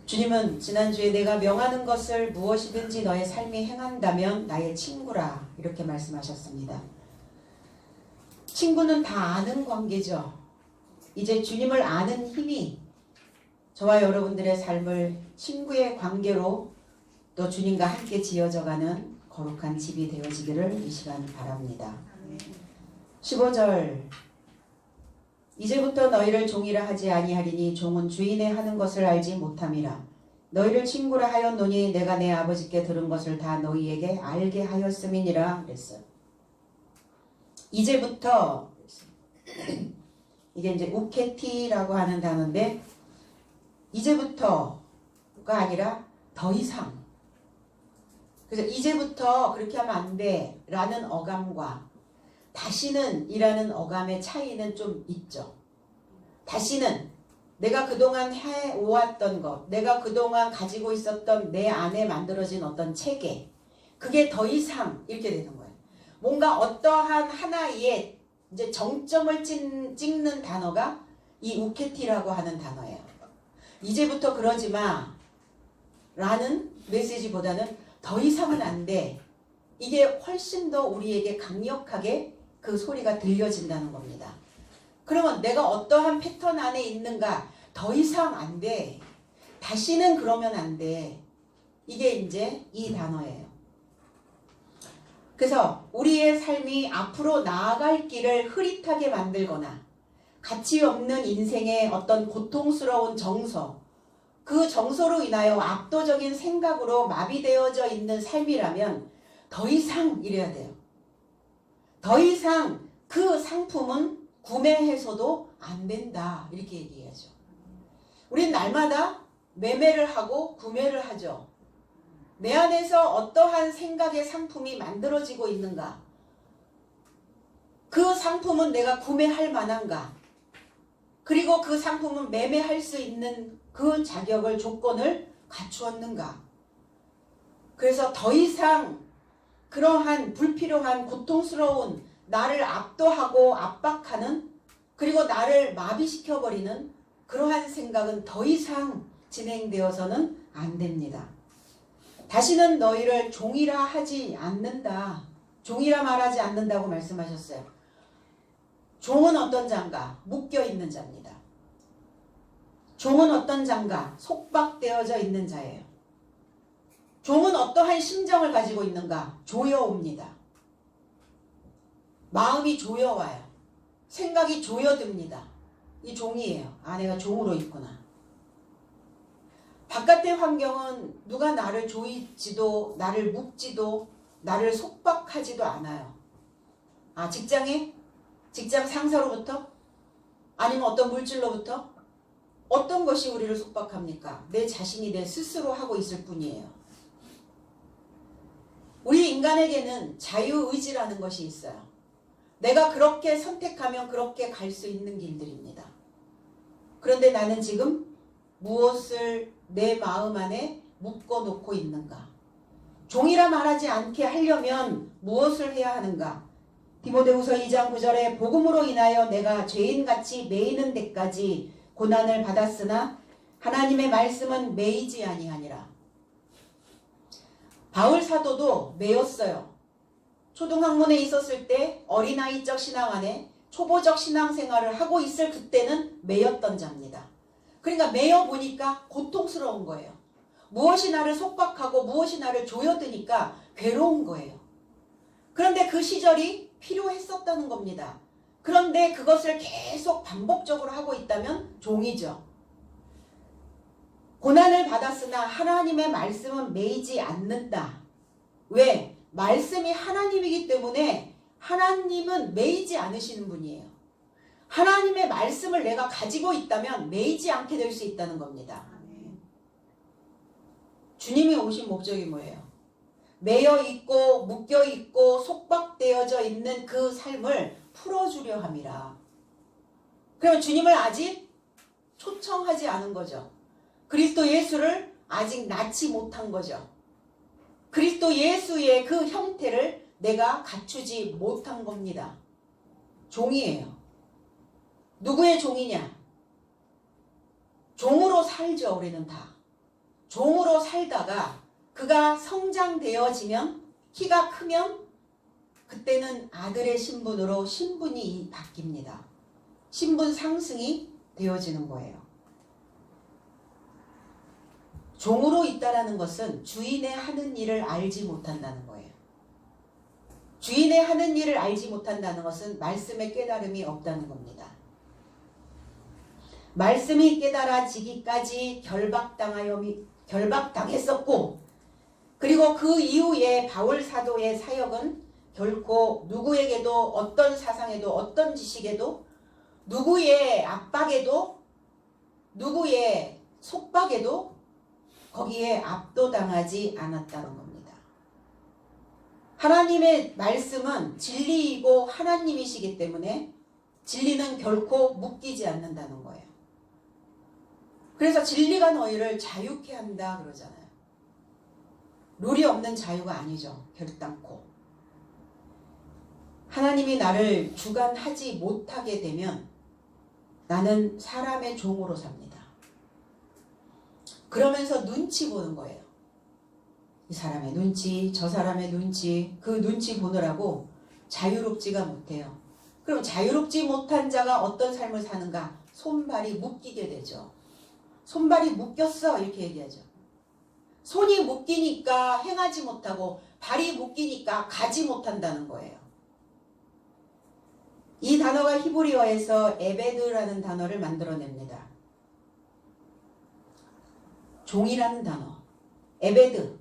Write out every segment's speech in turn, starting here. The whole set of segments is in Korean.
주님은 지난주에 내가 명하는 것을 무엇이든지 너의 삶이 행한다면 나의 친구라 이렇게 말씀하셨습니다. 친구는 다 아는 관계죠. 이제 주님을 아는 힘이 저와 여러분들의 삶을 친구의 관계로 또 주님과 함께 지어져가는 거룩한 집이 되어지기를 이 시간 바랍니다. 15절 이제부터 너희를 종이라 하지 아니하리니 종은 주인의 하는 것을 알지 못함이라. 너희를 친구라 하였노니 내가 내 아버지께 들은 것을 다 너희에게 알게 하였음이니라 그랬어요. 이제부터 이게 이제 우케티라고 하는 단어인데 이제부터가 아니라 더 이상. 그래서 이제부터 그렇게 하면 안 돼 라는 어감과 다시는 이라는 어감의 차이는 좀 있죠. 다시는 내가 그동안 해오았던 것, 내가 그동안 가지고 있었던 내 안에 만들어진 어떤 체계, 그게 더 이상 이렇게 되는 거예요. 뭔가 어떠한 하나의 이제 정점을 찍는 단어가 이 우케티라고 하는 단어예요. 이제부터 그러지 마 라는 메시지보다는 더 이상은 안 돼. 이게 훨씬 더 우리에게 강력하게 그 소리가 들려진다는 겁니다. 그러면 내가 어떠한 패턴 안에 있는가? 더 이상 안 돼. 다시는 그러면 안 돼. 이게 이제 이 단어예요. 그래서 우리의 삶이 앞으로 나아갈 길을 흐릿하게 만들거나 가치 없는 인생의 어떤 고통스러운 정서, 그 정서로 인하여 압도적인 생각으로 마비되어져 있는 삶이라면 더 이상 이래야 돼요. 더 이상 그 상품은 구매해서도 안 된다. 이렇게 얘기해야죠. 우린 날마다 매매를 하고 구매를 하죠. 내 안에서 어떠한 생각의 상품이 만들어지고 있는가? 그 상품은 내가 구매할 만한가? 그리고 그 상품은 매매할 수 있는 그 자격을, 조건을 갖추었는가? 그래서 더 이상 그러한 불필요한 고통스러운 나를 압도하고 압박하는 그리고 나를 마비시켜버리는 그러한 생각은 더 이상 진행되어서는 안 됩니다. 다시는 너희를 종이라 하지 않는다. 종이라 말하지 않는다고 말씀하셨어요. 종은 어떤 자인가? 묶여있는 자입니다. 종은 어떤 자인가? 속박되어져 있는 자예요. 종은 어떠한 심정을 가지고 있는가? 조여옵니다. 마음이 조여와요. 생각이 조여듭니다. 이 종이에요. 아, 내가 종으로 있구나. 바깥의 환경은 누가 나를 조이지도 나를 묶지도 나를 속박하지도 않아요. 아, 직장에? 직장 상사로부터? 아니면 어떤 물질로부터? 어떤 것이 우리를 속박합니까? 내 자신이 내 스스로 하고 있을 뿐이에요. 우리 인간에게는 자유의지라는 것이 있어요. 내가 그렇게 선택하면 그렇게 갈 수 있는 길들입니다. 그런데 나는 지금 무엇을 내 마음 안에 묶어놓고 있는가? 종이라 말하지 않게 하려면 무엇을 해야 하는가? 디모데후서 2장 9절에 복음으로 인하여 내가 죄인같이 매이는 데까지 고난을 받았으나 하나님의 말씀은 매이지 아니하니라. 바울 사도도 매였어요. 초등학문에 있었을 때 어린아이적 신앙 안에 초보적 신앙생활을 하고 있을 그때는 매였던 자입니다. 그러니까 매여 보니까 고통스러운 거예요. 무엇이 나를 속박하고 무엇이 나를 조여드니까 괴로운 거예요. 그런데 그 시절이 필요했었다는 겁니다. 그런데 그것을 계속 반복적으로 하고 있다면 종이죠. 고난을 받았으나 하나님의 말씀은 매이지 않는다. 왜? 말씀이 하나님이기 때문에 하나님은 매이지 않으시는 분이에요. 하나님의 말씀을 내가 가지고 있다면 매이지 않게 될 수 있다는 겁니다. 주님이 오신 목적이 뭐예요? 매여 있고 묶여 있고 속박되어져 있는 그 삶을 풀어주려 함이라. 그러면 주님을 아직 초청하지 않은 거죠. 그리스도 예수를 아직 낳지 못한 거죠. 그리스도 예수의 그 형태를 내가 갖추지 못한 겁니다. 종이에요. 누구의 종이냐? 종으로 살죠, 우리는 다. 종으로 살다가 그가 성장되어지면 키가 크면 그때는 아들의 신분으로 신분이 바뀝니다. 신분 상승이 되어지는 거예요. 종으로 있다라는 것은 주인의 하는 일을 알지 못한다는 거예요. 주인의 하는 일을 알지 못한다는 것은 말씀의 깨달음이 없다는 겁니다. 말씀이 깨달아지기까지 결박당했었고, 그리고 그 이후에 바울 사도의 사역은 결코 누구에게도 어떤 사상에도 어떤 지식에도 누구의 압박에도 누구의 속박에도 거기에 압도당하지 않았다는 겁니다. 하나님의 말씀은 진리이고 하나님이시기 때문에 진리는 결코 묶이지 않는다는 거예요. 그래서 진리가 너희를 자유케 한다 그러잖아요. 룰이 없는 자유가 아니죠. 결단코. 하나님이 나를 주관하지 못하게 되면 나는 사람의 종으로 삽니다. 그러면서 눈치 보는 거예요. 이 사람의 눈치, 저 사람의 눈치, 그 눈치 보느라고 자유롭지가 못해요. 그럼 자유롭지 못한 자가 어떤 삶을 사는가? 손발이 묶이게 되죠. 손발이 묶였어 이렇게 얘기하죠. 손이 묶이니까 행하지 못하고 발이 묶이니까 가지 못한다는 거예요. 이 단어가 히브리어에서 에베드라는 단어를 만들어냅니다. 종이라는 단어. 에베드.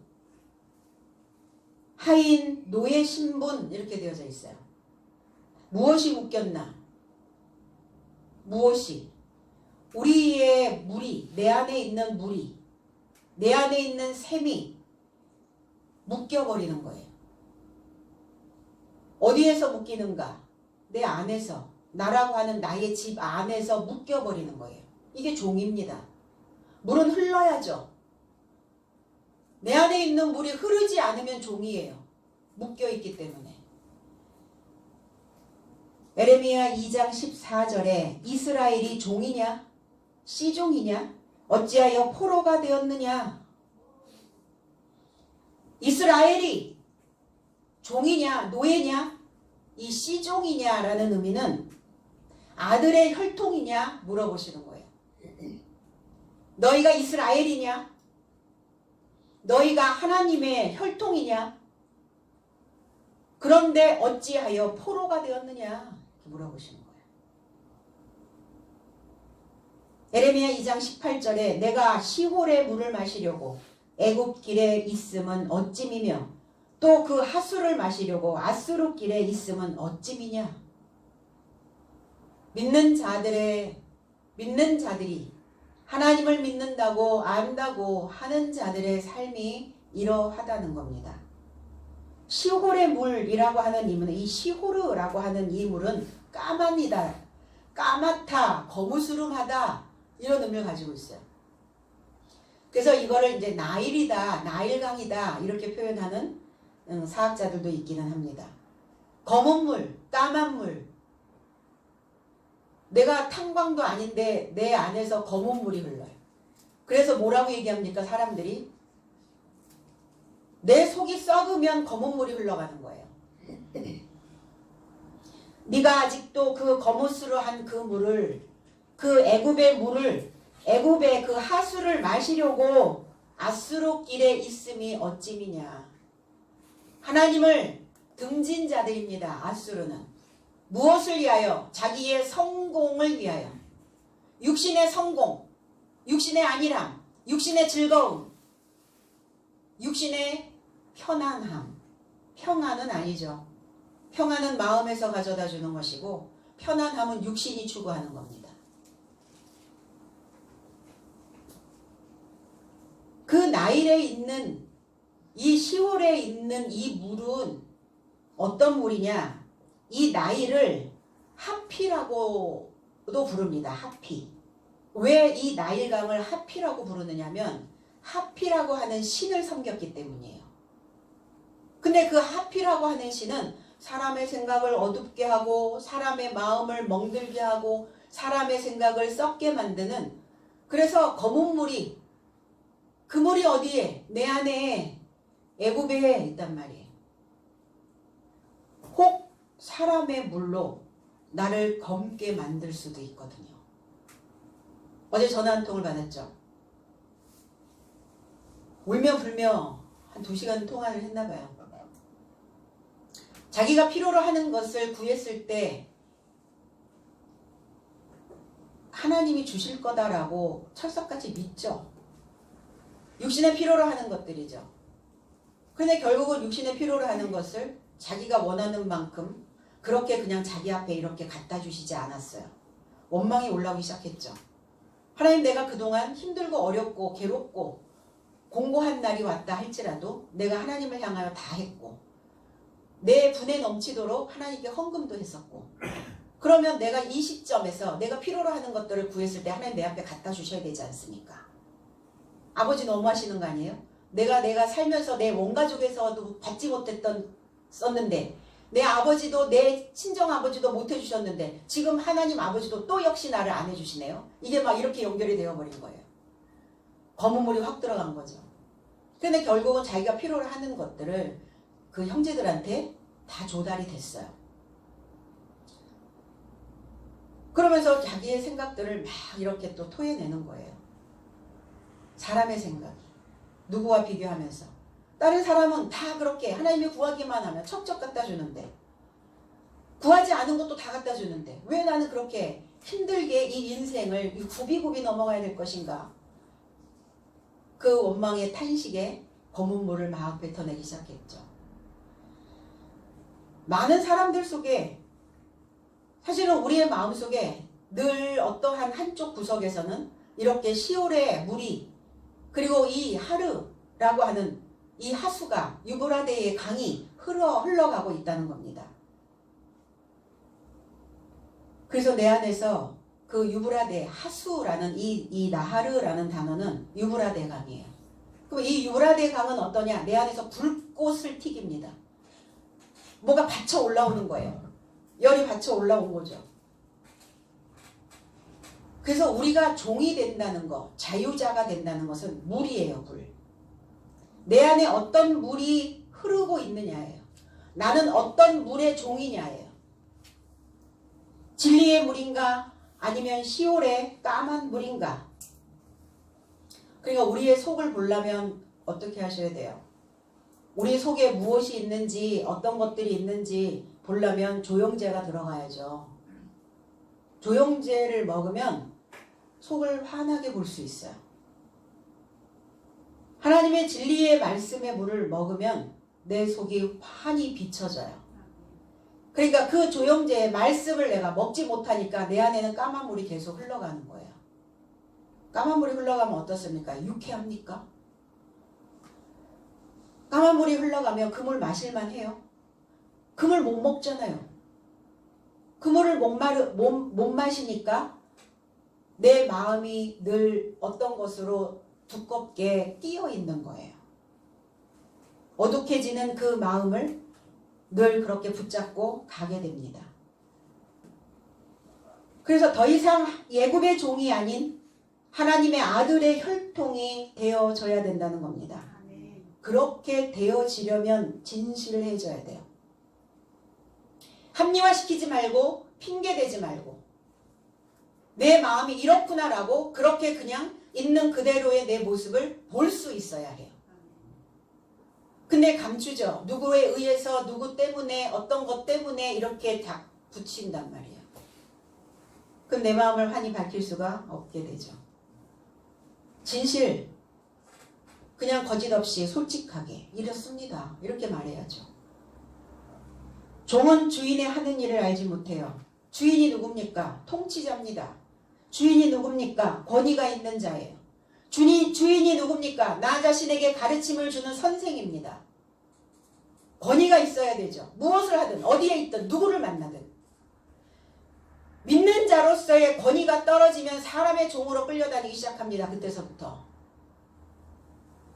하인, 노예 신분 이렇게 되어져 있어요. 무엇이 묶였나? 무엇이? 우리의 물이, 내 안에 있는 물이, 내 안에 있는 샘이 묶여버리는 거예요. 어디에서 묶이는가? 내 안에서, 나라고 하는 나의 집 안에서 묶여버리는 거예요. 이게 종입니다. 물은 흘러야죠. 내 안에 있는 물이 흐르지 않으면 종이에요. 묶여있기 때문에. 에레미야 2장 14절에 이스라엘이 종이냐? 씨종이냐? 어찌하여 포로가 되었느냐? 이스라엘이 종이냐? 노예냐? 이 씨종이냐라는 의미는 아들의 혈통이냐? 물어보시는 거예요. 너희가 이스라엘이냐? 너희가 하나님의 혈통이냐? 그런데 어찌하여 포로가 되었느냐? 이렇게 물어보시는 거예요. 에레미야 2장 18절에 내가 시홀의 물을 마시려고 애굽 길에 있음은 어찌미며 또 그 하수를 마시려고 아수르 길에 있음은 어찌미냐? 믿는 자들이 하나님을 믿는다고 안다고 하는 자들의 삶이 이러하다는 겁니다. 시홀의 물이라고 하는 이 물은, 이 시호르라고 하는 이 물은 까마니다, 까맣다, 거무스름하다 이런 의미를 가지고 있어요. 그래서 이거를 이제 나일이다, 나일강이다 이렇게 표현하는 사학자들도 있기는 합니다. 검은 물, 까만 물. 내가 탄광도 아닌데 내 안에서 검은 물이 흘러요. 그래서 뭐라고 얘기합니까? 사람들이 내 속이 썩으면 검은 물이 흘러가는 거예요. 네가 아직도 그 거무스름한 그 물을, 그 애굽의 물을, 애굽의 그 하수를 마시려고 아수르 길에 있음이 어찌미냐. 하나님을 등진 자들입니다. 아수르는. 무엇을 위하여? 자기의 성공을 위하여. 육신의 성공, 육신의 안일함, 육신의 즐거움, 육신의 편안함. 평안은 아니죠. 평안은 마음에서 가져다 주는 것이고 편안함은 육신이 추구하는 겁니다. 그 나일에 있는 이 시홀에 있는 이 물은 어떤 물이냐? 이 나일을 하피라고도 부릅니다. 하피. 왜 이 나일강을 하피라고 부르느냐면 하피라고 하는 신을 섬겼기 때문이에요. 근데 그 하피라고 하는 신은 사람의 생각을 어둡게 하고 사람의 마음을 멍들게 하고 사람의 생각을 썩게 만드는, 그래서 검은 물이 그 그 물이 어디에? 내 안에 애굽에 있단 말이에요. 혹 사람의 물로 나를 검게 만들 수도 있거든요. 어제 전화 한 통을 받았죠. 울며 불며 한 2시간 통화를 했나 봐요. 자기가 필요로 하는 것을 구했을 때 하나님이 주실 거다라고 철석같이 믿죠. 육신의 필요로 하는 것들이죠. 근데 결국은 육신의 필요로 하는 것을 자기가 원하는 만큼 그렇게 그냥 자기 앞에 이렇게 갖다 주시지 않았어요. 원망이 올라오기 시작했죠. 하나님, 내가 그동안 힘들고 어렵고 괴롭고 공고한 날이 왔다 할지라도 내가 하나님을 향하여 다 했고 내 분에 넘치도록 하나님께 헌금도 했었고, 그러면 내가 이 시점에서 내가 필요로 하는 것들을 구했을 때 하나님 내 앞에 갖다 주셔야 되지 않습니까? 아버지 너무 하시는 거 아니에요? 내가 살면서 내 원가족에서도 받지 썼는데 내 아버지도 내 친정아버지도 못 해주셨는데 지금 하나님 아버지도 또 역시 나를 안 해주시네요. 이게 막 이렇게 연결이 되어버린 거예요. 검은 물이 확 들어간 거죠. 근데 결국은 자기가 필요로 하는 것들을 그 형제들한테 다 조달이 됐어요. 그러면서 자기의 생각들을 막 이렇게 또 토해내는 거예요. 사람의 생각이. 누구와 비교하면서. 다른 사람은 다 그렇게 하나님이 구하기만 하면 척척 갖다 주는데, 구하지 않은 것도 다 갖다 주는데 왜 나는 그렇게 힘들게 이 인생을 굽이굽이 넘어가야 될 것인가. 그 원망의 탄식에 검은 물을 막 뱉어내기 시작했죠. 많은 사람들 속에 사실은 우리의 마음속에 늘 어떠한 한쪽 구석에서는 이렇게 시올의 물이, 그리고 이 하르라고 하는 이 하수가, 유브라데의 강이 흘러가고 있다는 겁니다. 그래서 내 안에서 그 유브라데, 하수라는 이 나하르라는 단어는 유브라데 강이에요. 그럼 이 유브라데 강은 어떠냐? 내 안에서 불꽃을 튀깁니다. 뭐가 받쳐 올라오는 거예요. 열이 받쳐 올라온 거죠. 그래서 우리가 종이 된다는 거, 자유자가 된다는 것은 물이에요, 물. 내 안에 어떤 물이 흐르고 있느냐예요. 나는 어떤 물의 종이냐예요. 진리의 물인가? 아니면 시올의 까만 물인가? 그러니까 우리의 속을 보려면 어떻게 하셔야 돼요? 우리 속에 무엇이 있는지, 어떤 것들이 있는지 보려면 조영제가 들어가야죠. 조영제를 먹으면 속을 환하게 볼 수 있어요. 하나님의 진리의 말씀의 물을 먹으면 내 속이 환히 비춰져요. 그러니까 그 조영제의 말씀을 내가 먹지 못하니까 내 안에는 까만 물이 계속 흘러가는 거예요. 까만 물이 흘러가면 어떻습니까? 유쾌합니까? 까만 물이 흘러가면 그 물 마실만 해요? 그 물 못 먹잖아요. 그 물을 못 마시니까 내 마음이 늘 어떤 것으로 두껍게 끼어 있는 거예요. 어둑해지는 그 마음을 늘 그렇게 붙잡고 가게 됩니다. 그래서 더 이상 애굽의 종이 아닌 하나님의 아들의 혈통이 되어져야 된다는 겁니다. 그렇게 되어지려면 진실해져야 돼요. 합리화시키지 말고 핑계대지 말고 내 마음이 이렇구나라고 그렇게 그냥 있는 그대로의 내 모습을 볼 수 있어야 해요. 근데 감추죠. 누구에 의해서 누구 때문에 어떤 것 때문에 이렇게 다 붙인단 말이에요. 그럼 내 마음을 환히 밝힐 수가 없게 되죠. 진실, 그냥 거짓 없이 솔직하게 이렇습니다. 이렇게 말해야죠. 종은 주인의 하는 일을 알지 못해요. 주인이 누굽니까? 통치자입니다. 주인이 누굽니까? 권위가 있는 자예요. 주인이 누굽니까? 나 자신에게 가르침을 주는 선생입니다. 권위가 있어야 되죠. 무엇을 하든 어디에 있든 누구를 만나든. 믿는 자로서의 권위가 떨어지면 사람의 종으로 끌려다니기 시작합니다. 그때서부터.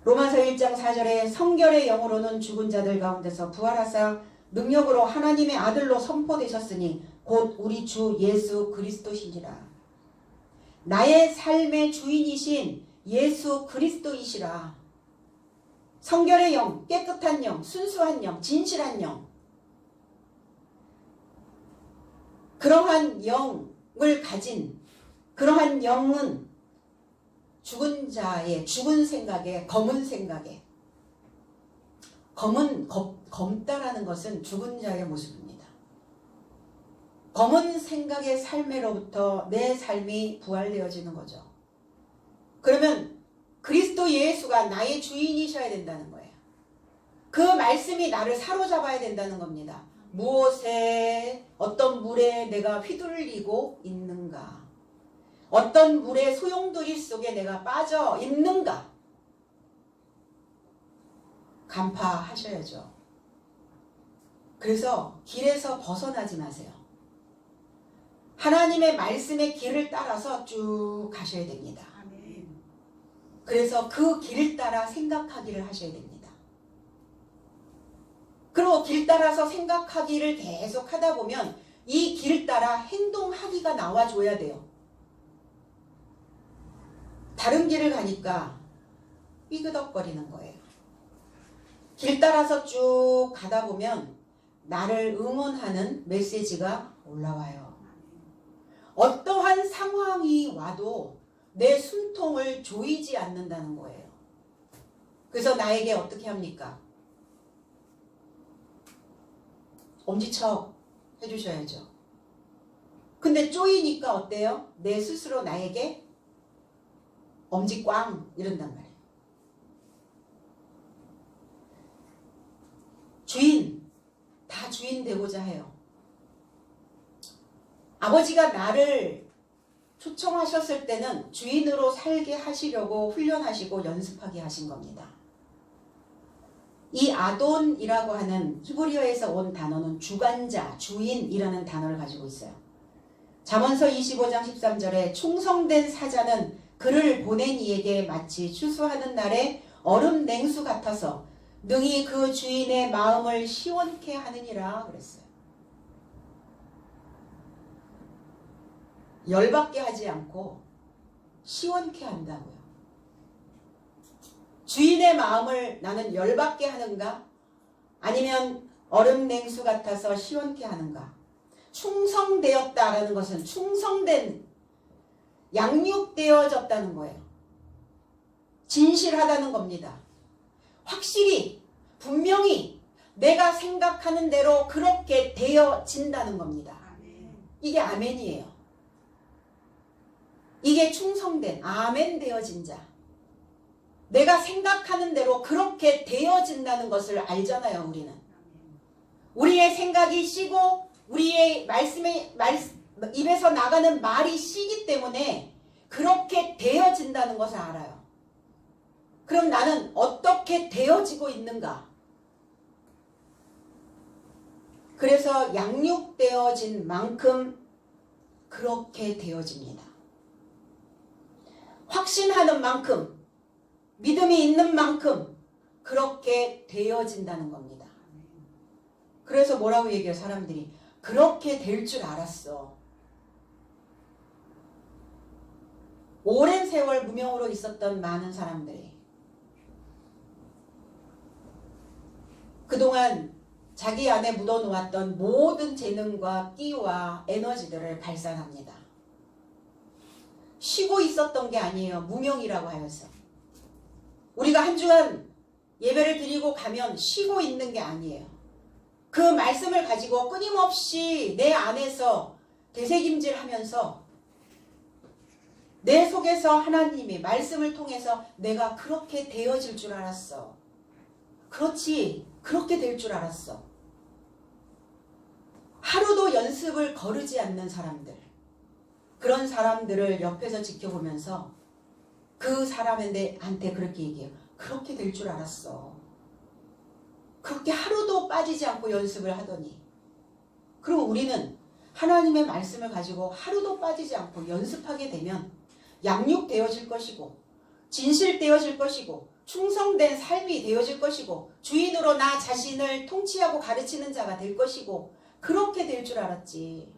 로마서 1장 4절에 성결의 영으로는 죽은 자들 가운데서 부활하사 능력으로 하나님의 아들로 선포되셨으니 곧 우리 주 예수 그리스도시니라. 나의 삶의 주인이신 예수 그리스도이시라. 성결의 영, 깨끗한 영, 순수한 영, 진실한 영. 그러한 영을 가진 그러한 영은 죽은 자의 죽은 생각에 검은 생각에 검다라는 것은 죽은 자의 모습입니다. 검은 생각의 삶으로부터 내 삶이 부활되어지는 거죠. 그러면 그리스도 예수가 나의 주인이셔야 된다는 거예요. 그 말씀이 나를 사로잡아야 된다는 겁니다. 무엇에 어떤 물에 내가 휘둘리고 있는가? 어떤 물의 소용돌이 속에 내가 빠져 있는가? 간파하셔야죠. 그래서 길에서 벗어나지 마세요. 하나님의 말씀의 길을 따라서 쭉 가셔야 됩니다. 그래서 그 길을 따라 생각하기를 하셔야 됩니다. 그리고 길 따라서 생각하기를 계속 하다 보면 이 길 따라 행동하기가 나와줘야 돼요. 다른 길을 가니까 삐그덕거리는 거예요. 길 따라서 쭉 가다 보면 나를 응원하는 메시지가 올라와요. 어떠한 상황이 와도 내 숨통을 조이지 않는다는 거예요. 그래서 나에게 어떻게 합니까? 엄지척 해주셔야죠. 근데 쪼이니까 어때요? 내 스스로 나에게 엄지 꽝 이런단 말이에요. 주인, 다 주인 되고자 해요. 아버지가 나를 초청하셨을 때는 주인으로 살게 하시려고 훈련하시고 연습하게 하신 겁니다. 이 아돈이라고 하는 히브리어에서 온 단어는 주관자, 주인이라는 단어를 가지고 있어요. 잠언서 25장 13절에 충성된 사자는 그를 보낸 이에게 마치 추수하는 날에 얼음 냉수 같아서 능히 그 주인의 마음을 시원케 하느니라 그랬어요. 열받게 하지 않고 시원케 한다고요. 주인의 마음을 나는 열받게 하는가? 아니면 얼음 냉수 같아서 시원케 하는가? 충성되었다라는 것은 충성된, 양육되어졌다는 거예요. 진실하다는 겁니다. 확실히 분명히 내가 생각하는 대로 그렇게 되어진다는 겁니다. 이게 아멘이에요. 이게 충성된, 아멘 되어진 자. 내가 생각하는 대로 그렇게 되어진다는 것을 알잖아요. 우리는. 우리의 생각이 씨고 우리의 입에서 나가는 말이 씨기 때문에 그렇게 되어진다는 것을 알아요. 그럼 나는 어떻게 되어지고 있는가? 그래서 양육되어진 만큼 그렇게 되어집니다. 확신하는 만큼, 믿음이 있는 만큼 그렇게 되어진다는 겁니다. 그래서 뭐라고 얘기해요, 사람들이? 그렇게 될 줄 알았어. 오랜 세월 무명으로 있었던 많은 사람들이 그동안 자기 안에 묻어놓았던 모든 재능과 끼와 에너지들을 발산합니다. 쉬고 있었던 게 아니에요. 무명이라고 하여서. 우리가 한 주간 예배를 드리고 가면 쉬고 있는 게 아니에요. 그 말씀을 가지고 끊임없이 내 안에서 되새김질하면서 내 속에서 하나님이 말씀을 통해서 내가 그렇게 되어질 줄 알았어. 그렇지, 그렇게 될 줄 알았어. 하루도 연습을 거르지 않는 사람들, 그런 사람들을 옆에서 지켜보면서 그 사람한테 그렇게 얘기해요. 그렇게 될 줄 알았어. 그렇게 하루도 빠지지 않고 연습을 하더니. 그리고 우리는 하나님의 말씀을 가지고 하루도 빠지지 않고 연습하게 되면 양육되어질 것이고 진실되어질 것이고 충성된 삶이 되어질 것이고 주인으로 나 자신을 통치하고 가르치는 자가 될 것이고 그렇게 될 줄 알았지.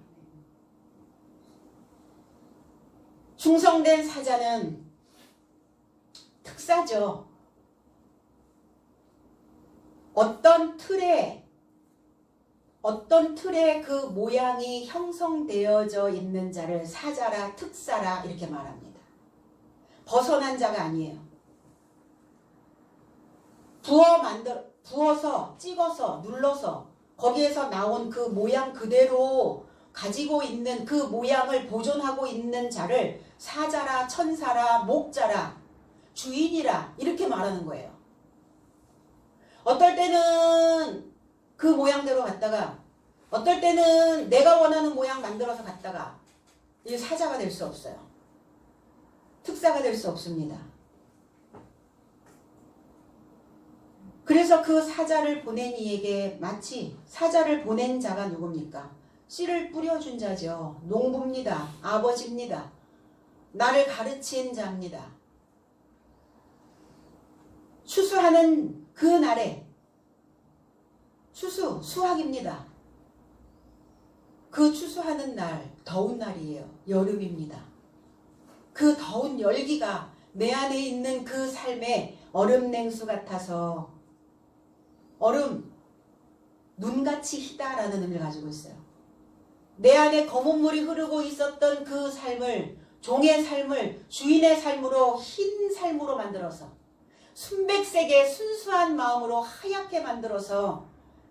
충성된 사자는 특사죠. 어떤 틀에 그 모양이 형성되어져 있는 자를 사자라 특사라 이렇게 말합니다. 벗어난 자가 아니에요. 부어서 찍어서 눌러서 거기에서 나온 그 모양 그대로 가지고 있는 그 모양을 보존하고 있는 자를 사자라 천사라 목자라 주인이라 이렇게 말하는 거예요. 어떨 때는 그 모양대로 갔다가 어떨 때는 내가 원하는 모양 만들어서 갔다가 이 사자가 될 수 없어요. 특사가 될 수 없습니다. 그래서 그 사자를 보낸 이에게 마치 사자를 보낸 자가 누굽니까? 씨를 뿌려준 자죠. 농부입니다. 아버지입니다. 나를 가르친 자입니다. 추수하는 그 날에 수확입니다. 그 추수하는 날 더운 날이에요. 여름입니다. 그 더운 열기가 내 안에 있는 그 삶의 얼음 냉수 같아서 얼음 눈같이 희다라는 의미를 가지고 있어요. 내 안에 검은 물이 흐르고 있었던 그 삶을 종의 삶을 주인의 삶으로 흰 삶으로 만들어서 순백색의 순수한 마음으로 하얗게 만들어서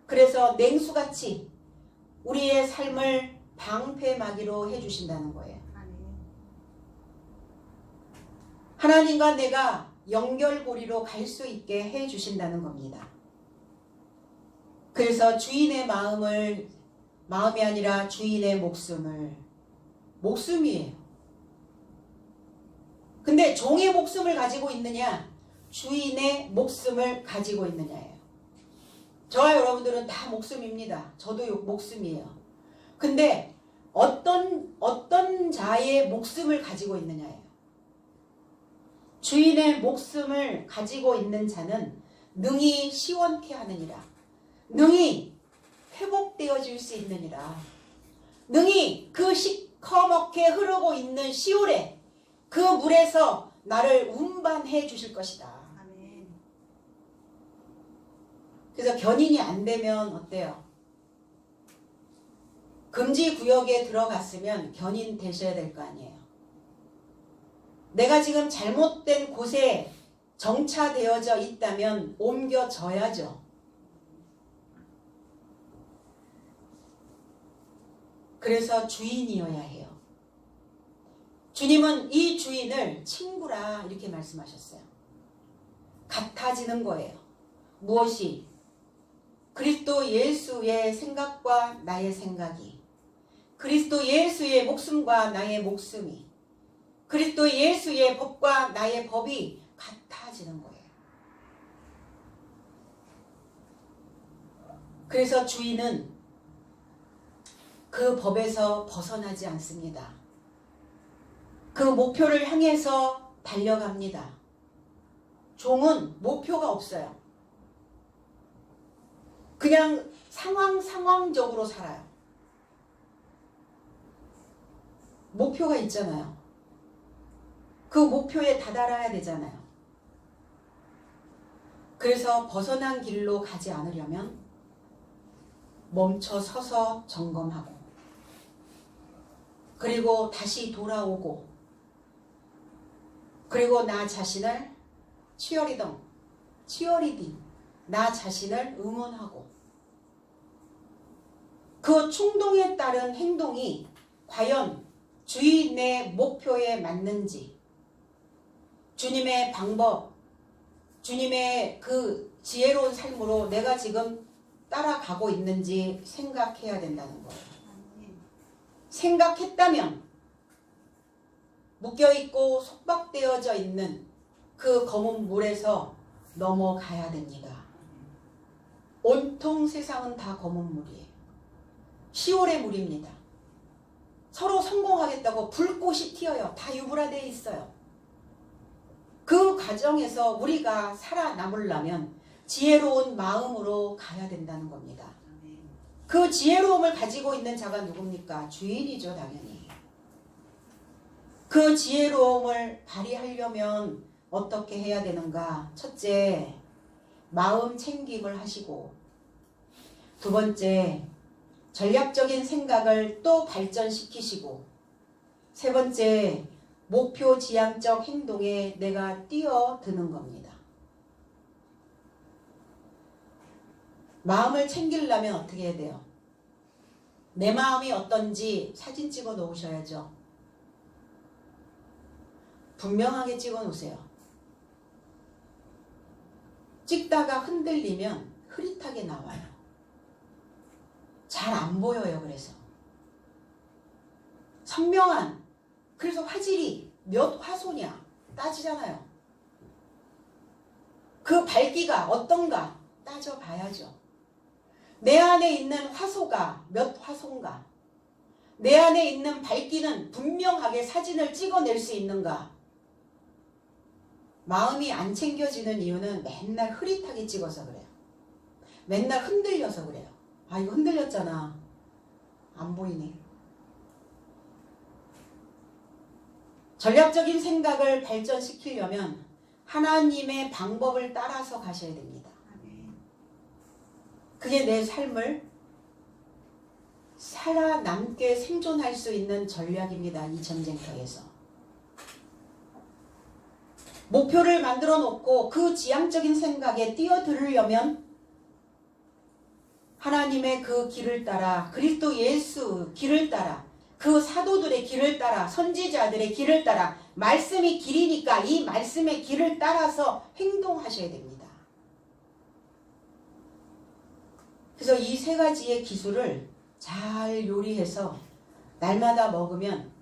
그래서 냉수같이 우리의 삶을 방패막이로 해주신다는 거예요. 하나님과 내가 연결고리로 갈 수 있게 해주신다는 겁니다. 그래서 주인의 마음이 아니라 주인의 목숨이에요. 근데 종의 목숨을 가지고 있느냐 주인의 목숨을 가지고 있느냐예요. 저와 여러분들은 다 목숨입니다. 저도 목숨이에요. 근데 어떤 자의 목숨을 가지고 있느냐예요. 주인의 목숨을 가지고 있는 자는 능히 시원케 하느니라. 능히 회복되어질 수 있느니라. 능히 그 시커멓게 흐르고 있는 시올에 그 물에서 나를 운반해 주실 것이다. 그래서 견인이 안 되면 어때요? 금지 구역에 들어갔으면 견인 되셔야 될 거 아니에요. 내가 지금 잘못된 곳에 정차되어져 있다면 옮겨져야죠. 그래서 주인이어야 해요. 주님은 이 주인을 친구라 이렇게 말씀하셨어요. 같아지는 거예요. 무엇이? 그리스도 예수의 생각과 나의 생각이, 그리스도 예수의 목숨과 나의 목숨이, 그리스도 예수의 법과 나의 법이 같아지는 거예요. 그래서 주인은 그 법에서 벗어나지 않습니다. 그 목표를 향해서 달려갑니다. 종은 목표가 없어요. 그냥 상황적으로 살아요. 목표가 있잖아요. 그 목표에 다다라야 되잖아요. 그래서 벗어난 길로 가지 않으려면 멈춰 서서 점검하고 그리고 다시 돌아오고 그리고 나 자신을 치어리딩 나 자신을 응원하고 그 충동에 따른 행동이 과연 주인의 목표에 맞는지 주님의 방법 주님의 그 지혜로운 삶으로 내가 지금 따라가고 있는지 생각해야 된다는 거예요. 생각했다면 묶여있고 속박되어져 있는 그 검은 물에서 넘어가야 됩니다. 온통 세상은 다 검은 물이에요. 시올의 물입니다. 서로 성공하겠다고 불꽃이 튀어요. 다 유불화되어 있어요. 그 과정에서 우리가 살아남으려면 지혜로운 마음으로 가야 된다는 겁니다. 그 지혜로움을 가지고 있는 자가 누굽니까? 주인이죠, 당연히. 그 지혜로움을 발휘하려면 어떻게 해야 되는가? 첫째, 마음 챙김을 하시고, 두 번째, 전략적인 생각을 또 발전시키시고, 세 번째, 목표 지향적 행동에 내가 뛰어드는 겁니다. 마음을 챙기려면 어떻게 해야 돼요? 내 마음이 어떤지 사진 찍어 놓으셔야죠. 분명하게 찍어 놓으세요. 찍다가 흔들리면 흐릿하게 나와요. 잘 안 보여요. 그래서 선명한, 그래서 화질이 몇 화소냐 따지잖아요. 그 밝기가 어떤가 따져봐야죠. 내 안에 있는 화소가 몇 화소인가, 내 안에 있는 밝기는 분명하게 사진을 찍어낼 수 있는가. 마음이 안 챙겨지는 이유는 맨날 흐릿하게 찍어서 그래요. 맨날 흔들려서 그래요. 아, 이거 흔들렸잖아. 안 보이네. 전략적인 생각을 발전시키려면 하나님의 방법을 따라서 가셔야 됩니다. 그게 내 삶을 살아남게 생존할 수 있는 전략입니다. 이 전쟁터에서. 목표를 만들어 놓고 그 지향적인 생각에 뛰어들으려면 하나님의 그 길을 따라, 그리스도 예수 길을 따라, 그 사도들의 길을 따라, 선지자들의 길을 따라, 말씀이 길이니까 이 말씀의 길을 따라서 행동하셔야 됩니다. 그래서 이 세 가지의 기술을 잘 요리해서 날마다 먹으면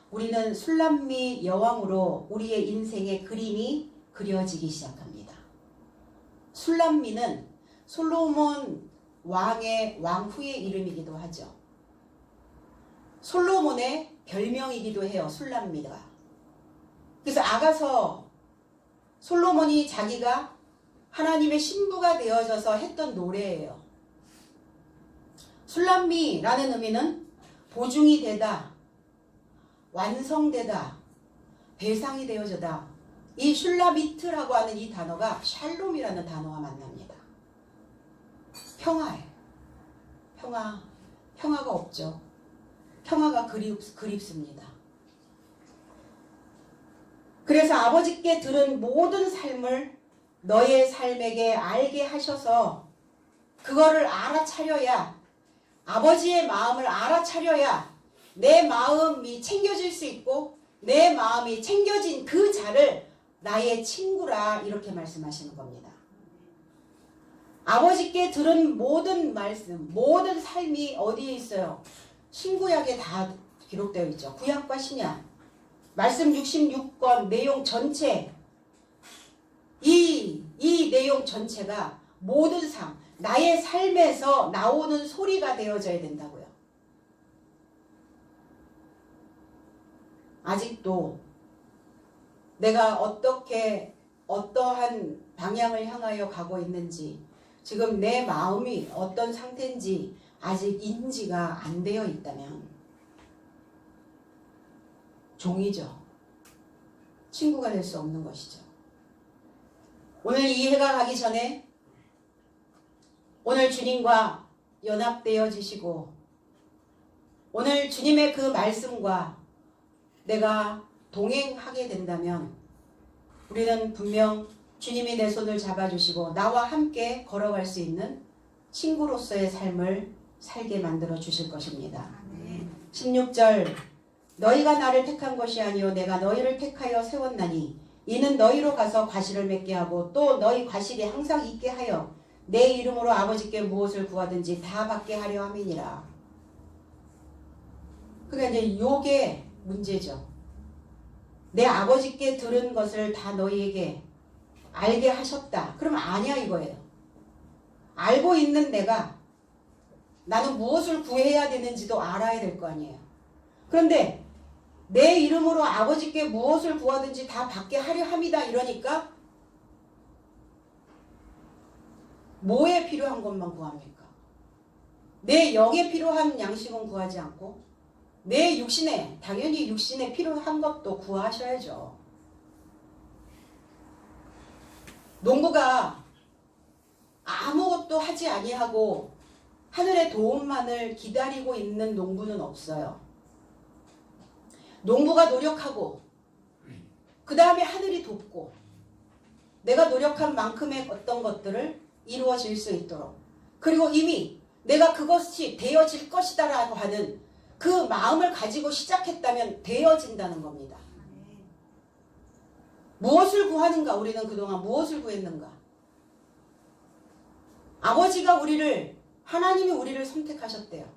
우리는 술람미 여왕으로 우리의 인생의 그림이 그려지기 시작합니다. 술람미는 솔로몬 왕의 왕후의 이름이기도 하죠. 솔로몬의 별명이기도 해요. 술람미가. 그래서 아가서 솔로몬이 자기가 하나님의 신부가 되어져서 했던 노래예요. 술람미라는 의미는 보증이 되다, 완성되다, 배상이 되어져다. 이 슐라미트라고 하는 이 단어가 샬롬이라는 단어가 만납니다. 평화예요. 평화가 없죠. 평화가 그립습니다. 그래서 아버지께 들은 모든 삶을 너의 삶에게 알게 하셔서 그거를 알아차려야, 아버지의 마음을 알아차려야 내 마음이 챙겨질 수 있고 내 마음이 챙겨진 그 자를 나의 친구라 이렇게 말씀하시는 겁니다. 아버지께 들은 모든 말씀, 모든 삶이 어디에 있어요? 신구약에 다 기록되어 있죠. 구약과 신약. 말씀 66권 내용 전체, 이 내용 전체가 모든 삶, 나의 삶에서 나오는 소리가 되어져야 된다고요. 아직도 내가 어떠한 방향을 향하여 가고 있는지, 지금 내 마음이 어떤 상태인지 아직 인지가 안 되어 있다면 종이죠. 친구가 될 수 없는 것이죠. 오늘 이 해가 가기 전에 오늘 주님과 연합되어지시고 오늘 주님의 그 말씀과 내가 동행하게 된다면 우리는 분명 주님이 내 손을 잡아주시고 나와 함께 걸어갈 수 있는 친구로서의 삶을 살게 만들어 주실 것입니다. 16절 너희가 나를 택한 것이 아니요 내가 너희를 택하여 세웠나니 이는 너희로 가서 과실을 맺게 하고 또 너희 과실이 항상 있게 하여 내 이름으로 아버지께 무엇을 구하든지 다 받게 하려 함이니라. 그러니까 이제 요게 문제죠. 내 아버지께 들은 것을 다 너희에게 알게 하셨다. 그러면 아니야 이거예요. 알고 있는 내가 나는 무엇을 구해야 되는지도 알아야 될 거 아니에요. 그런데 내 이름으로 아버지께 무엇을 구하든지 다 받게 하려 함이다 이러니까 뭐에 필요한 것만 구합니까? 내 영에 필요한 양식은 구하지 않고 내 육신에, 당연히 육신에 필요한 것도 구하셔야죠. 농부가 아무것도 하지 아니하고 하늘의 도움만을 기다리고 있는 농부는 없어요. 농부가 노력하고 그 다음에 하늘이 돕고 내가 노력한 만큼의 어떤 것들을 이루어질 수 있도록, 그리고 이미 내가 그것이 되어질 것이다 라고 하는 그 마음을 가지고 시작했다면 되어진다는 겁니다. 무엇을 구하는가? 우리는 그동안 무엇을 구했는가? 아버지가 하나님이 우리를 선택하셨대요.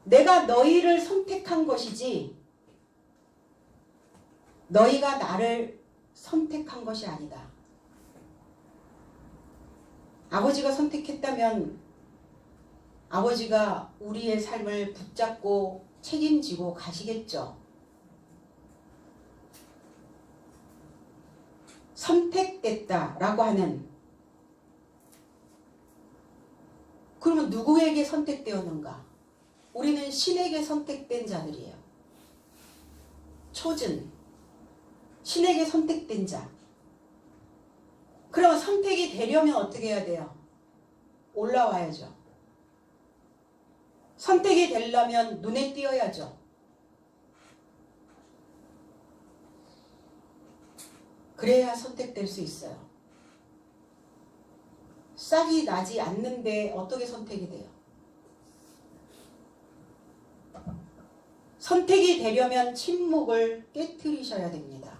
내가 너희를 선택한 것이지 너희가 나를 선택한 것이 아니다. 아버지가 선택했다면 아버지가 우리의 삶을 붙잡고 책임지고 가시겠죠. 선택됐다라고 하는, 그러면 누구에게 선택되었는가? 우리는 신에게 선택된 자들이에요. 초즌, 신에게 선택된 자. 그러면 선택이 되려면 어떻게 해야 돼요? 올라와야죠. 선택이 되려면 눈에 띄어야죠. 그래야 선택될 수 있어요. 싹이 나지 않는데 어떻게 선택이 돼요? 선택이 되려면 침묵을 깨트리셔야 됩니다.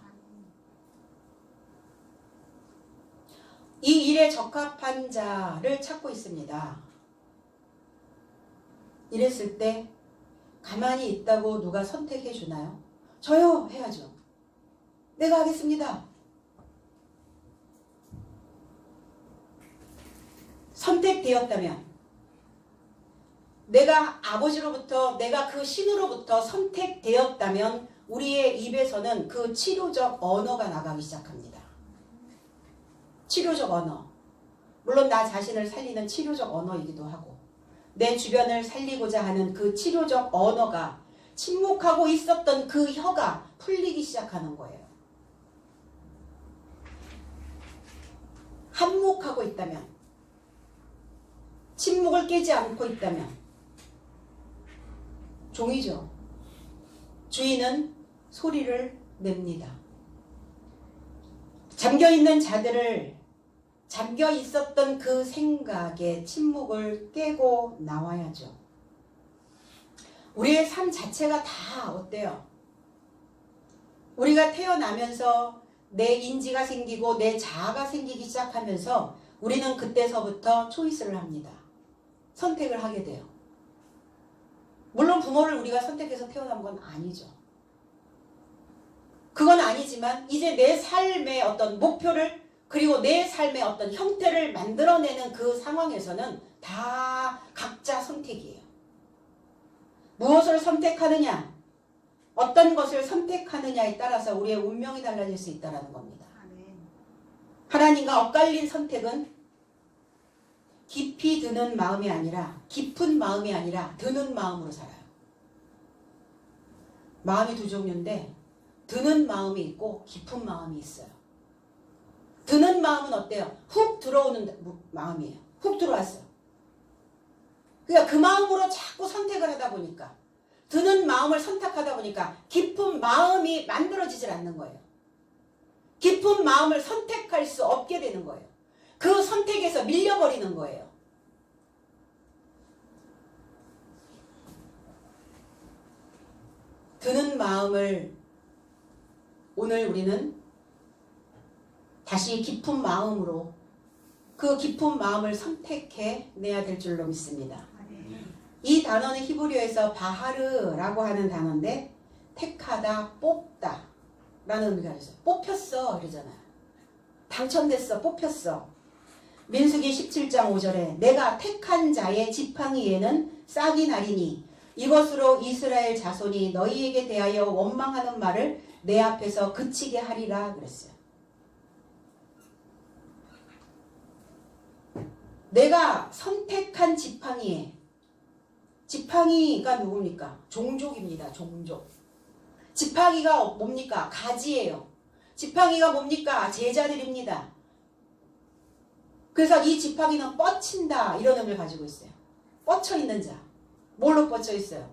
이 일에 적합한 자를 찾고 있습니다. 이랬을 때 가만히 있다고 누가 선택해 주나요? 저요! 해야죠. 내가 하겠습니다. 선택되었다면, 내가 아버지로부터, 내가 그 신으로부터 선택되었다면 우리의 입에서는 그 치료적 언어가 나가기 시작합니다. 치료적 언어. 물론 나 자신을 살리는 치료적 언어이기도 하고, 내 주변을 살리고자 하는 그 치료적 언어가, 침묵하고 있었던 그 혀가 풀리기 시작하는 거예요. 한몫하고 있다면, 침묵을 깨지 않고 있다면 종이죠. 주인은 소리를 냅니다. 잠겨있는 자들을, 잠겨 있었던 그 생각의 침묵을 깨고 나와야죠. 우리의 삶 자체가 다 어때요? 우리가 태어나면서 내 인지가 생기고 내 자아가 생기기 시작하면서 우리는 그때서부터 초이스를 합니다. 선택을 하게 돼요. 물론 부모를 우리가 선택해서 태어난 건 아니죠. 그건 아니지만 이제 내 삶의 어떤 목표를, 그리고 내 삶의 어떤 형태를 만들어내는 그 상황에서는 다 각자 선택이에요. 무엇을 선택하느냐, 어떤 것을 선택하느냐에 따라서 우리의 운명이 달라질 수 있다는 겁니다. 하나님과 엇갈린 선택은 깊이 드는 마음이 아니라, 깊은 마음이 아니라 드는 마음으로 살아요. 마음이 두 종류인데 드는 마음이 있고 깊은 마음이 있어요. 드는 마음은 어때요? 훅 들어오는 마음이에요. 훅 들어왔어요. 그러니까 그 마음으로 자꾸 선택을 하다 보니까, 드는 마음을 선택하다 보니까 깊은 마음이 만들어지질 않는 거예요. 깊은 마음을 선택할 수 없게 되는 거예요. 그 선택에서 밀려버리는 거예요. 드는 마음을 오늘 우리는 다시 깊은 마음으로, 그 깊은 마음을 선택해 내야 될 줄로 믿습니다. 이 단어는 히브리어에서 바하르라고 하는 단어인데, 택하다, 뽑다 라는 의미가 있어요. 뽑혔어 이러잖아요. 당첨됐어, 뽑혔어. 민수기 17장 5절에 내가 택한 자의 지팡이에는 싹이 나리니 이것으로 이스라엘 자손이 너희에게 대하여 원망하는 말을 내 앞에서 그치게 하리라 그랬어요. 내가 선택한 지팡이에, 지팡이가 누굽니까? 종족입니다. 종족. 지팡이가 뭡니까? 가지예요. 지팡이가 뭡니까? 제자들입니다. 그래서 이 지팡이는 뻗친다 이런 의미를 가지고 있어요. 뻗쳐 있는 자. 뭘로 뻗쳐 있어요?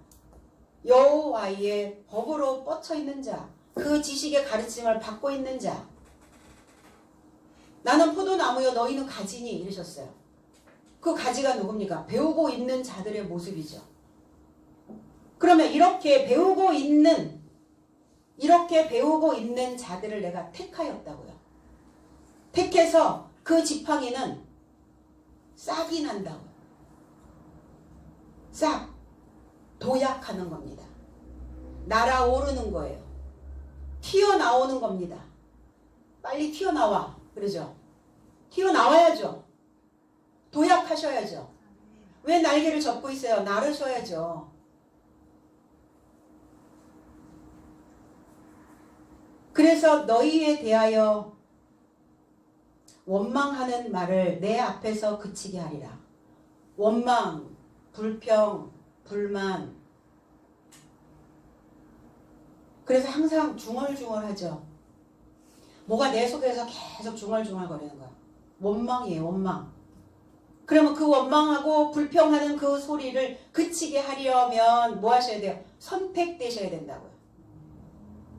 여호와의 법으로 뻗쳐 있는 자. 그 지식의 가르침을 받고 있는 자. 나는 포도나무요 너희는 가지니 이러셨어요. 그 가지가 누굽니까? 배우고 있는 자들의 모습이죠. 그러면 이렇게 배우고 있는 자들을 내가 택하였다고요. 택해서 그 지팡이는 싹이 난다고요. 싹 도약하는 겁니다. 날아오르는 거예요. 튀어나오는 겁니다. 빨리 튀어나와. 그러죠? 튀어나와야죠. 도약하셔야죠. 왜 날개를 접고 있어요? 나르셔야죠. 그래서 너희에 대하여 원망하는 말을 내 앞에서 그치게 하리라. 원망, 불평, 불만. 그래서 항상 중얼중얼하죠. 뭐가 내 속에서 계속 중얼중얼거리는 거야. 원망이에요. 원망. 그러면 그 원망하고 불평하는 그 소리를 그치게 하려면 뭐 하셔야 돼요? 선택되셔야 된다고요.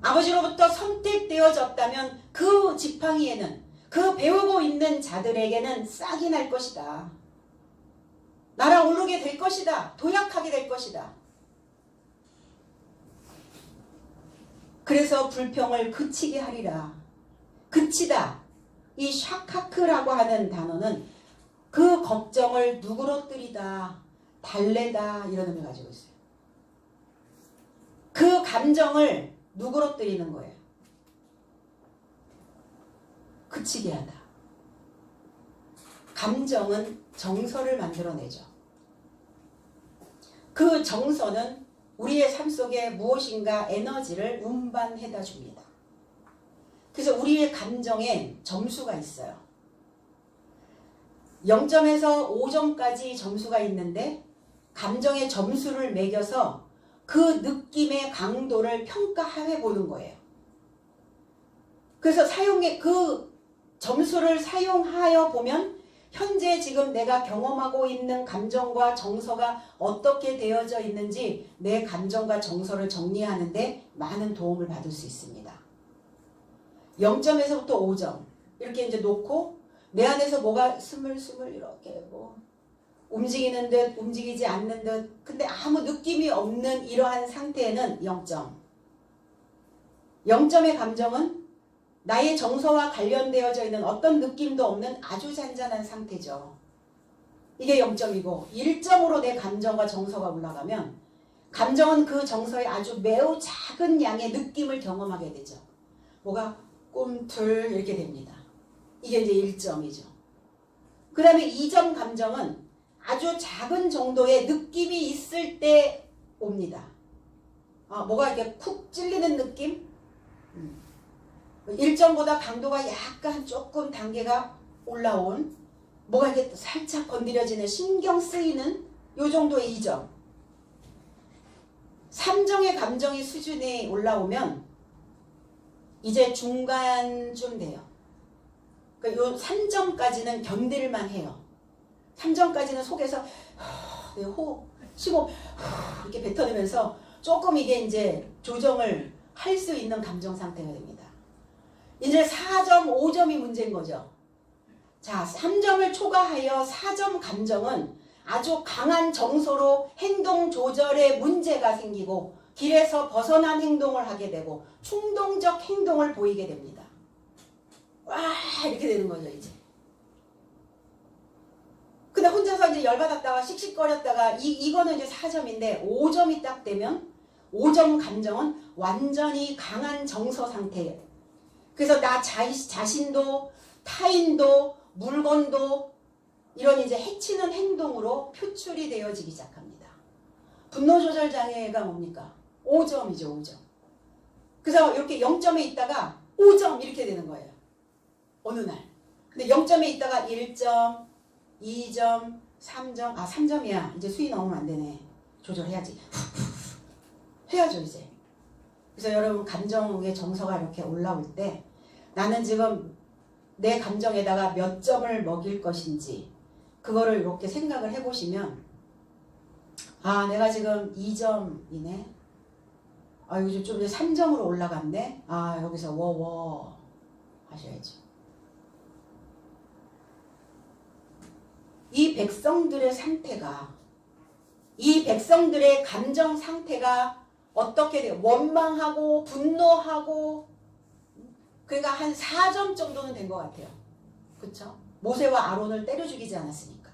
아버지로부터 선택되어졌다면 그 지팡이에는, 그 배우고 있는 자들에게는 싹이 날 것이다. 날아오르게 될 것이다. 도약하게 될 것이다. 그래서 불평을 그치게 하리라. 그치다. 이 샤카크라고 하는 단어는 그 걱정을 누그러뜨리다, 달래다 이런 의미를 가지고 있어요. 그 감정을 누그러뜨리는 거예요. 그치게 하다. 감정은 정서를 만들어내죠. 그 정서는 우리의 삶 속에 무엇인가 에너지를 운반해다 줍니다. 그래서 우리의 감정에 점수가 있어요. 0점에서 5점까지 점수가 있는데 감정의 점수를 매겨서 그 느낌의 강도를 평가해 보는 거예요. 그래서 그 점수를 사용하여 보면 현재 지금 내가 경험하고 있는 감정과 정서가 어떻게 되어져 있는지 내 감정과 정서를 정리하는데 많은 도움을 받을 수 있습니다. 0점에서부터 5점 이렇게 이제 놓고 내 안에서 뭐가 스물스물 이렇게 뭐 움직이는 듯 움직이지 않는 듯 근데 아무 느낌이 없는 이러한 상태에는 0점. 0점의 감정은 나의 정서와 관련되어져 있는 어떤 느낌도 없는 아주 잔잔한 상태죠. 이게 0점이고 1점으로 내 감정과 정서가 올라가면 감정은 그 정서의 아주 매우 작은 양의 느낌을 경험하게 되죠. 뭐가 꿈틀 이렇게 됩니다. 이게 이제 1점이죠. 그 다음에 2점 감정은 아주 작은 정도의 느낌이 있을 때 옵니다. 뭐가 이렇게 쿡 찔리는 느낌? 1점보다 강도가 약간 조금 단계가 올라온 뭐가 이렇게 살짝 건드려지는 신경 쓰이는 요 정도의 2점. 3점의 감정이 수준이 올라오면 이제 중간쯤 돼요. 그러니까 요 3점까지는 견딜만 해요. 3점까지는 속에서 호흡, 심호흡 이렇게 뱉어내면서 조금 이게 이제 조정을 할 수 있는 감정 상태가 됩니다. 이제 4점, 5점이 문제인 거죠. 자, 3점을 초과하여 4점 감정은 아주 강한 정서로 행동 조절에 문제가 생기고 길에서 벗어난 행동을 하게 되고 충동적 행동을 보이게 됩니다. 와 이렇게 되는 거죠 이제. 근데 혼자서 이제 열받았다가 씩씩거렸다가 이거는 이제 4점인데 5점이 딱 되면 5점 감정은 완전히 강한 정서 상태예요. 그래서 나 자신도 타인도 물건도 이런 이제 해치는 행동으로 표출이 되어지기 시작합니다. 분노 조절 장애가 뭡니까? 5점이죠, 5점. 그래서 이렇게 0점에 있다가 5점 이렇게 되는 거예요. 어느 날. 근데 0점에 있다가 1점, 2점, 3점. 3점이야. 이제 수위 넘으면 안 되네. 조절해야지. 해야죠, 이제. 그래서 여러분 감정의 정서가 이렇게 올라올 때 나는 지금 내 감정에다가 몇 점을 먹일 것인지 그거를 이렇게 생각을 해보시면 아 내가 지금 2점이네. 아 요즘 좀 이제 3점으로 올라갔네. 아 여기서 워워 하셔야죠. 이 백성들의 상태가 이 백성들의 감정 상태가 어떻게 돼요? 원망하고 분노하고 그러니까 한 4점 정도는 된 것 같아요. 그쵸? 모세와 아론을 때려 죽이지 않았으니까.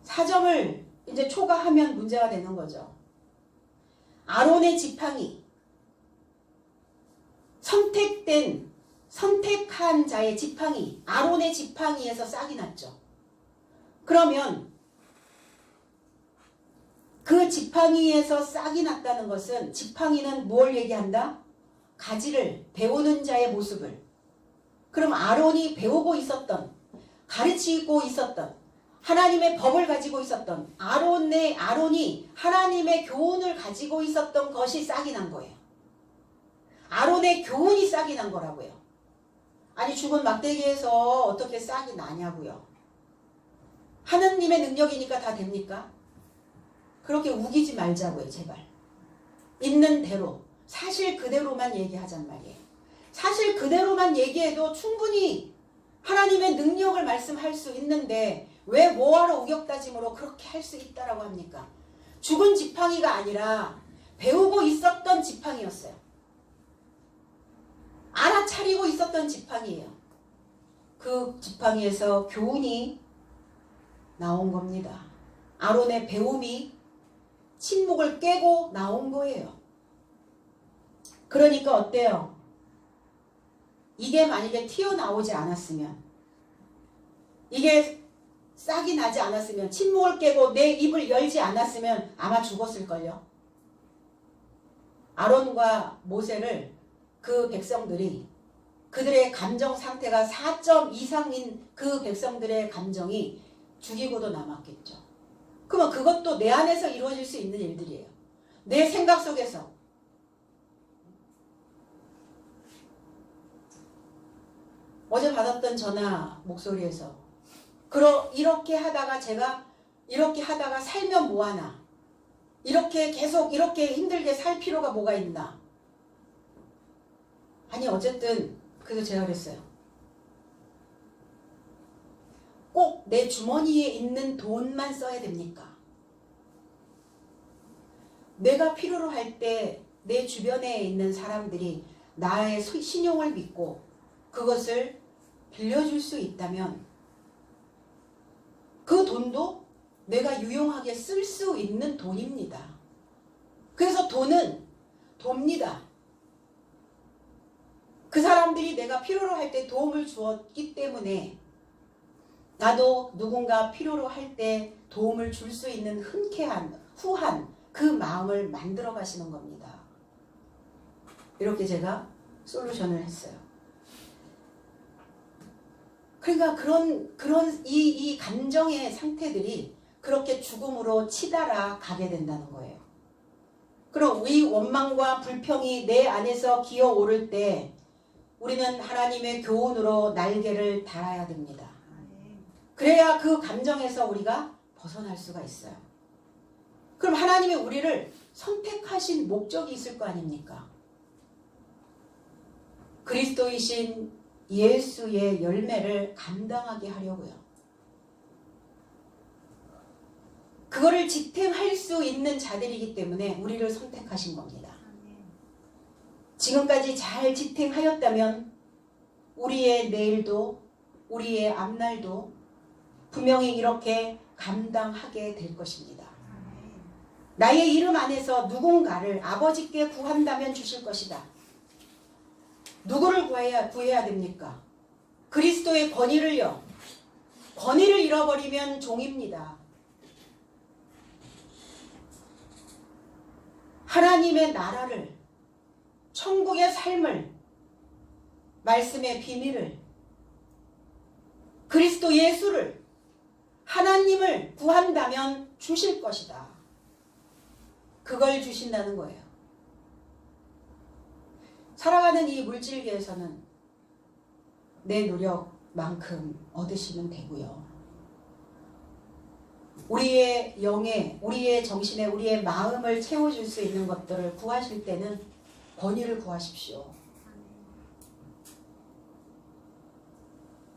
4점을 이제 초과하면 문제가 되는 거죠. 아론의 지팡이 선택한 자의 지팡이 아론의 지팡이에서 싹이 났죠. 그러면 그 지팡이에서 싹이 났다는 것은 지팡이는 뭘 얘기한다? 가지를 배우는 자의 모습을. 그럼 아론이 배우고 있었던 가르치고 있었던 하나님의 법을 가지고 있었던 아론이 하나님의 교훈을 가지고 있었던 것이 싹이 난 거예요. 아론의 교훈이 싹이 난 거라고요. 아니 죽은 막대기에서 어떻게 싹이 나냐고요. 하느님의 능력이니까 다 됩니까? 그렇게 우기지 말자고요. 제발. 있는 대로 사실 그대로만 얘기하잔 말이에요. 사실 그대로만 얘기해도 충분히 하나님의 능력을 말씀할 수 있는데 왜 뭐하러 우격다짐으로 그렇게 할 수 있다라고 합니까? 죽은 지팡이가 아니라 배우고 있었던 지팡이였어요. 알아차리고 있었던 지팡이에요. 그 지팡이에서 교훈이 나온 겁니다. 아론의 배움이 침묵을 깨고 나온 거예요. 그러니까 어때요? 이게 만약에 튀어나오지 않았으면 이게 싹이 나지 않았으면 침묵을 깨고 내 입을 열지 않았으면 아마 죽었을걸요. 아론과 모세를 그 백성들이 그들의 감정 상태가 4점 이상인 그 백성들의 감정이 죽이고도 남았겠죠. 그러면 그것도 내 안에서 이루어질 수 있는 일들이에요. 내 생각 속에서. 어제 받았던 전화 목소리에서 이렇게 하다가 제가 이렇게 하다가 살면 뭐하나 이렇게 계속 이렇게 힘들게 살 필요가 뭐가 있나. 아니 어쨌든 그래서 제가 그랬어요. 꼭 내 주머니에 있는 돈만 써야 됩니까? 내가 필요로 할 때 내 주변에 있는 사람들이 나의 신용을 믿고 그것을 빌려줄 수 있다면 그 돈도 내가 유용하게 쓸 수 있는 돈입니다. 그래서 돈은 돕니다. 그 사람들이 내가 필요로 할 때 도움을 주었기 때문에 나도 누군가 필요로 할 때 도움을 줄 수 있는 흔쾌한, 후한 그 마음을 만들어 가시는 겁니다. 이렇게 제가 솔루션을 했어요. 그러니까 이 감정의 상태들이 그렇게 죽음으로 치달아 가게 된다는 거예요. 그럼 이 원망과 불평이 내 안에서 기어오를 때 우리는 하나님의 교훈으로 날개를 달아야 됩니다. 그래야 그 감정에서 우리가 벗어날 수가 있어요. 그럼 하나님이 우리를 선택하신 목적이 있을 거 아닙니까? 그리스도이신 예수의 열매를 감당하게 하려고요. 그거를 지탱할 수 있는 자들이기 때문에 우리를 선택하신 겁니다. 지금까지 잘 지탱하였다면 우리의 내일도 우리의 앞날도 분명히 이렇게 감당하게 될 것입니다. 나의 이름 안에서 누군가를 아버지께 구한다면 주실 것이다. 누구를 구해야 됩니까? 그리스도의 권위를요. 권위를 잃어버리면 종입니다. 하나님의 나라를, 천국의 삶을, 말씀의 비밀을, 그리스도 예수를, 하나님을 구한다면 주실 것이다. 그걸 주신다는 거예요. 살아가는 이 물질계에서는 내 노력만큼 얻으시면 되고요. 우리의 영에, 우리의 정신에, 우리의 마음을 채워줄 수 있는 것들을 구하실 때는 권위를 구하십시오.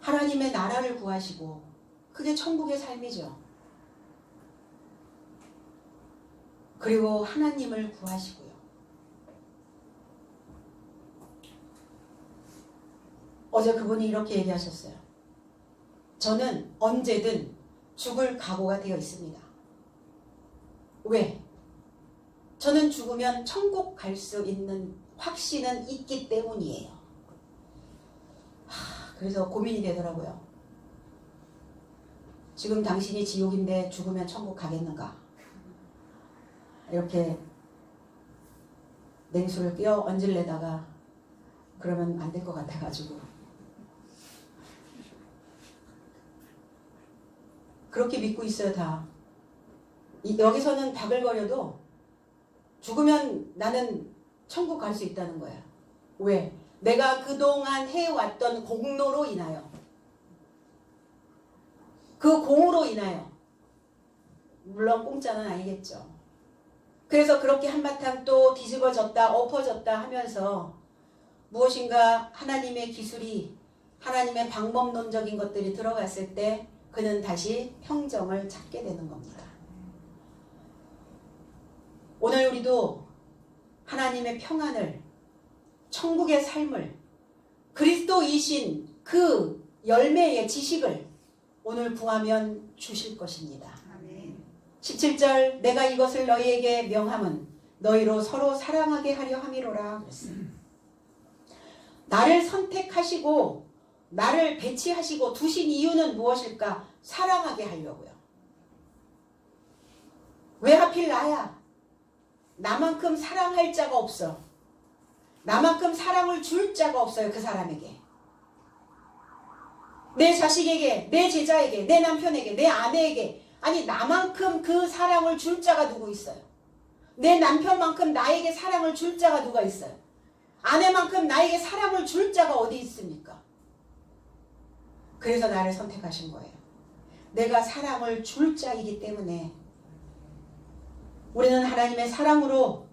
하나님의 나라를 구하시고 그게 천국의 삶이죠. 그리고 하나님을 구하시고요. 어제 그분이 이렇게 얘기하셨어요. 저는 언제든 죽을 각오가 되어 있습니다. 왜? 저는 죽으면 천국 갈 수 있는 확신은 있기 때문이에요. 그래서 고민이 되더라고요. 지금 당신이 지옥인데 죽으면 천국 가겠는가? 이렇게 냉수를 끼워 얹으려다가 그러면 안 될 것 같아가지고 그렇게 믿고 있어요. 다. 여기서는 바글거려도 죽으면 나는 천국 갈 수 있다는 거야. 왜? 내가 그동안 해왔던 공로로 인하여, 그 공으로 인하여, 물론 공짜는 아니겠죠. 그래서 그렇게 한바탕 또 뒤집어졌다 엎어졌다 하면서 무엇인가 하나님의 기술이, 하나님의 방법론적인 것들이 들어갔을 때 그는 다시 평정을 찾게 되는 겁니다. 오늘 우리도 하나님의 평안을, 천국의 삶을, 그리스도이신 그 열매의 지식을 오늘 구하면 주실 것입니다. 17절 내가 이것을 너희에게 명함은 너희로 서로 사랑하게 하려 함이로라 그랬어요. 나를 선택하시고 나를 배치하시고 두신 이유는 무엇일까? 사랑하게 하려고요. 왜 하필 나야? 나만큼 사랑할 자가 없어. 나만큼 사랑을 줄 자가 없어요. 그 사람에게. 내 자식에게, 내 제자에게, 내 남편에게, 내 아내에게. 아니 나만큼 그 사랑을 줄 자가 누구 있어요? 내 남편만큼 나에게 사랑을 줄 자가 누가 있어요? 아내만큼 나에게 사랑을 줄 자가 어디 있습니까? 그래서 나를 선택하신 거예요. 내가 사랑을 줄 자이기 때문에 우리는 하나님의 사랑으로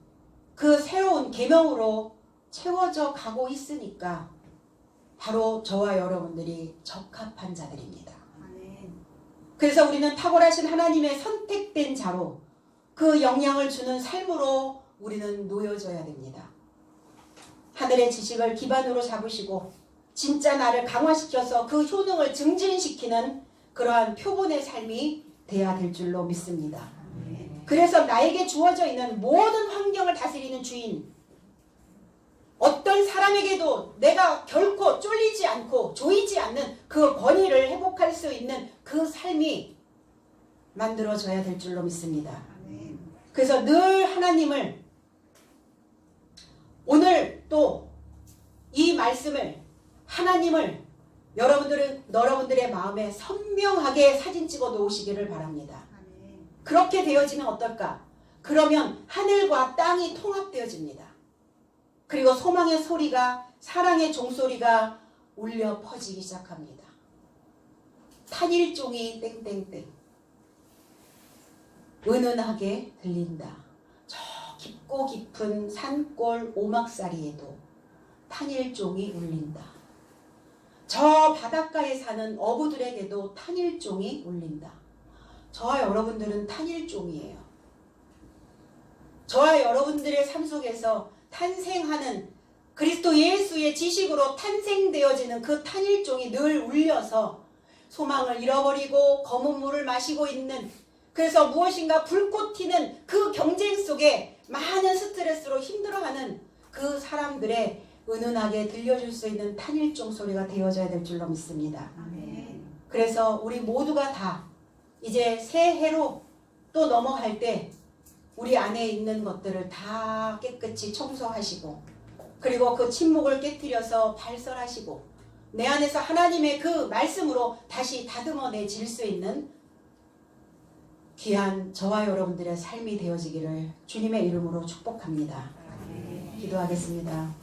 그 새로운 계명으로 채워져 가고 있으니까 바로 저와 여러분들이 적합한 자들입니다. 그래서 우리는 탁월하신 하나님의 선택된 자로 그 영향을 주는 삶으로 우리는 놓여져야 됩니다. 하늘의 지식을 기반으로 잡으시고 진짜 나를 강화시켜서 그 효능을 증진시키는 그러한 표본의 삶이 돼야 될 줄로 믿습니다. 그래서 나에게 주어져 있는 모든 환경을 다스리는 주인, 어떤 사람에게도 내가 결코 쫄리지 않고 조이지 않는 그 권위를 회복할 수 있는 그 삶이 만들어져야 될 줄로 믿습니다. 그래서 늘 하나님을, 오늘 또 이 말씀을, 하나님을 여러분들의 마음에 선명하게 사진 찍어 놓으시기를 바랍니다. 그렇게 되어지면 어떨까? 그러면 하늘과 땅이 통합되어집니다. 그리고 소망의 소리가, 사랑의 종소리가 울려 퍼지기 시작합니다. 탄일종이 땡땡땡 은은하게 들린다. 저 깊고 깊은 산골 오막사리에도 탄일종이 울린다. 저 바닷가에 사는 어부들에게도 탄일종이 울린다. 저와 여러분들은 탄일종이에요. 저와 여러분들의 삶 속에서 탄생하는 그리스도 예수의 지식으로 탄생되어지는 그 탄일종이 늘 울려서 소망을 잃어버리고 검은 물을 마시고 있는, 그래서 무엇인가 불꽃 튀는 그 경쟁 속에 많은 스트레스로 힘들어하는 그 사람들의 은은하게 들려줄 수 있는 탄일종 소리가 되어져야 될 줄로 믿습니다. 그래서 우리 모두가 다 이제 새해로 또 넘어갈 때 우리 안에 있는 것들을 다 깨끗이 청소하시고, 그리고 그 침묵을 깨트려서 발설하시고 내 안에서 하나님의 그 말씀으로 다시 다듬어내질 수 있는 귀한 저와 여러분들의 삶이 되어지기를 주님의 이름으로 축복합니다. 기도하겠습니다.